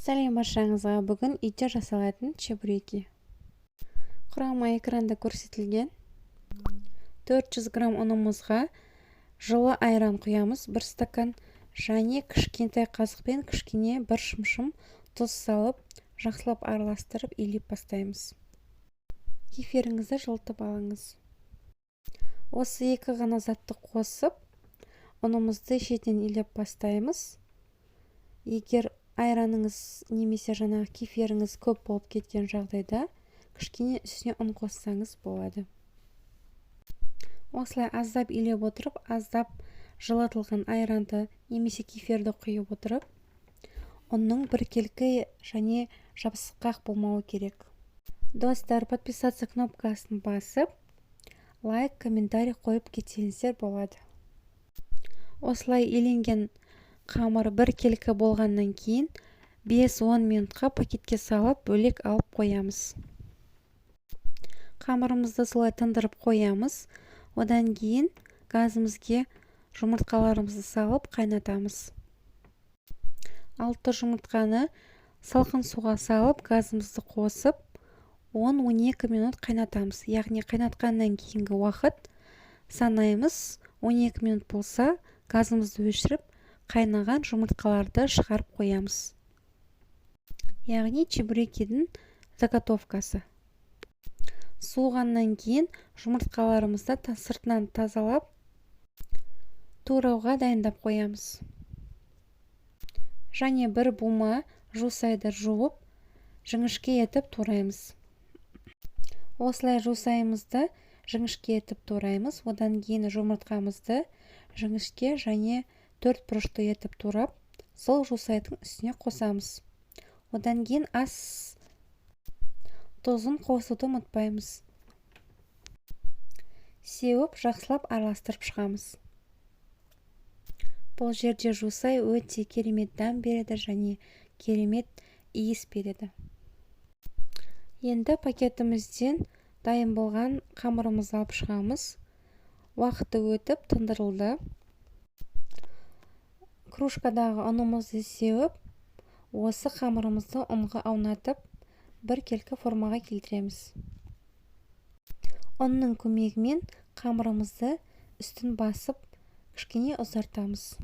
Сәлем баршаңызға. Бүгін үйде жасалатын чебуреки. Құрамы экранда көрсетілген. 400 грамм ұнымызға жылы айран құямыз, 1 стакан, және кішкентай қасықпен кішкене 1 шымшым тұз салып, жақсылап араластырып илеп бастаймыз. Кефиріңізді жылытып алыңыз. Осы екі ғана затты қосып, ұнымызды шетінен илеп бастаймыз. Егер айраныңыз немесе жаңағы кефиріңіз көп болып кеткен жағдайда кішкене үстіне ұн қоссаңыз болады. Осылай аздап илеп отырып, аздап жылытылған айранды немесе кефирді құйып отырып, ұнның біркелкі және жабысқақ болмауы керек. Достар, подписаться кнопкасын басып, лайк, комментарий қойып кетсеңіздер болады. Осылай иленген қамыр біркелкі болғаннан кейін 5-10 минутқа пакетке салып, бөлек алып қоямыз. Қамырымызды солай тындырып қоямыз. Одан кейін газымызге жұмыртқаларымызды салып қайнатамыз. 6 жұмыртқаны салқын суға салып, газымызды қосып, 10-12 минут қайнатамыз. Яғни қайнатқаннан кейінгі уақыт санаймыз. 12 минут болса, газымызды өшіріп, қайнаған жұмыртқаларды шығарып қоямыз. Яғни чебурекидің заготовкасы. Суығаннан кейін жұмыртқаларымызды сыртынан тазалап, турауға дайындап қоямыз. Және бір бума жусайды жуып, жіңішке етіп тураймыз. Осылай жусайымызды жіңішке етіп тураймыз. Одан кейін жұмыртқамызды жіңішке және 4 бұрышты етіп турап, сол жусайдың үстіне қосамыз. Одан кейін ас тұзын қосуды ұмытпаймыз. Сеуіп, жақсылап араластырып шығамыз. Бұл жерде жусай өте керемет дәм береді және керемет иіс береді. Енді пакетімізден дайын болған қамырымызды алып шығамыз. Уақыты өтіп тындырылды. Кружкадағы ұнымызды сеуіп, осы қамырымызды ұнға аунатып, біркелкі формаға келтіреміз. Ұнның көмегімен қамырымызды үстін басып, кішкене ұзартамыз.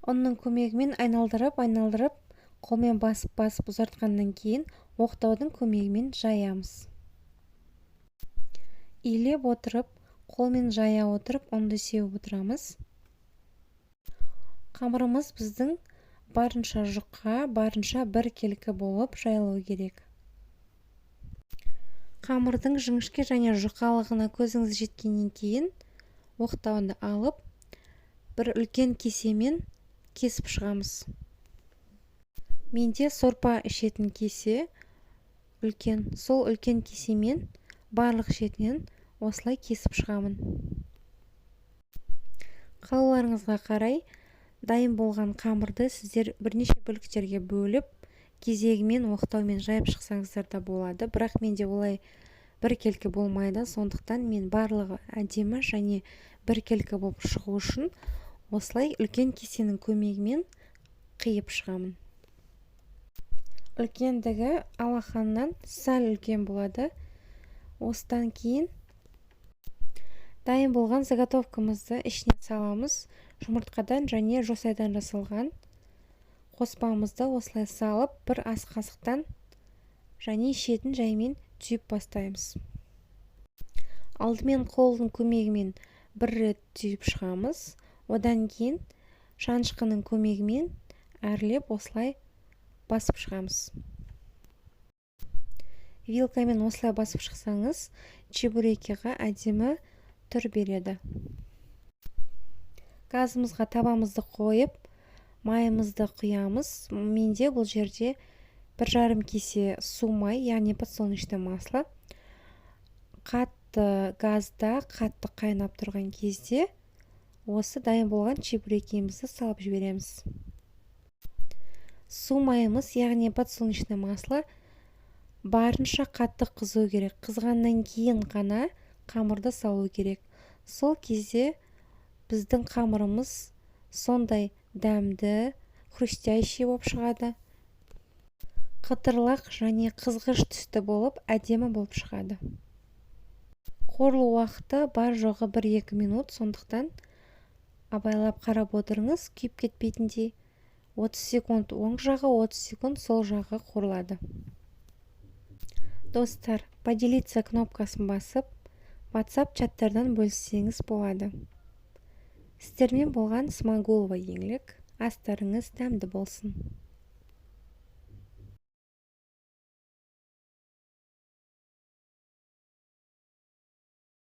Ұнның көмегімен айналдырып, қолмен басып ұзартқаннан кейін оқтаудың көмегімен жаямыз. Илеп отырып, қолмен жая отырып, ұнды сеуіп отырамыз. Қамырымыз біздің барынша жұқа, барынша біркелкі болып жайылуы керек. Қамырдың жіңішке және жұқалығына көзіңіз жеткеннен кейін оқтауды алып, бір үлкен кесемен кесіп шығамыз. Менде сорпа ішетін кесе үлкен, сол үлкен кесемен барлық шетінен осылай кесіп шығамын. Қалауларыңызға қарай дайын болған қамырды сіздер бірнеше бөліктерге бөліп, кезегімен оқтаумен жайып шықсаңыздар да болады. Бірақ менде олай біркелкі болмайды, сондықтан мен барлығы әдемі және біркелкі болып шығу үшін осылай үлкен кесенің көмегімен қиып шығамын. Үлкендігі алақаннан сәл үлкен болады. Осыдан кейін дайын болған заготовкамызды ішіне саламыз. Жұмыртқадан және жусайдан жасалған қоспамызды осылай салып, бір ас қасықтан және шетін жаймен түйіп бастаймыз. Алдымен қолдың көмегімен бір рет түйіп шығамыз. Одан кейін шанышқының көмегімен әрлеп осылай басып шығамыз. Вилкамен осылай басып шықсаңыз, чебурекиға әдемі түр береді. Газымызға табамызды қойып, майымызды құямыз. Менде бұл жерде 1,5 кесе су май, яғни подсолнечное масло. Қатты газда, қатты қайнап тұрған кезде осы дайын болған чебурекимізді салып жібереміз. Су майымыз, яғни подсолнечное масло барынша қатты қызу керек. Қызғаннан кейін ғана қамырды салу керек. Сол кезде біздің қамырымыз сондай дәмді, хрустящий болып шығады. Қытырлақ және қызғыш түсті болып, әдемі болып шығады. Қорылу уақыты бар жоғы 1-2 минут, сондықтан абайлап қарап отырыңыз, күйіп кетпейтіндей. 30 секунд оң жағы, 30 секунд сол жағы қорылады. Достар, поделиться кнопкасын басып, WhatsApp чаттардан бөліссеңіз болады. Сіздермен болған Смағұлова еңлік. Астарыңыз дәмді болсын.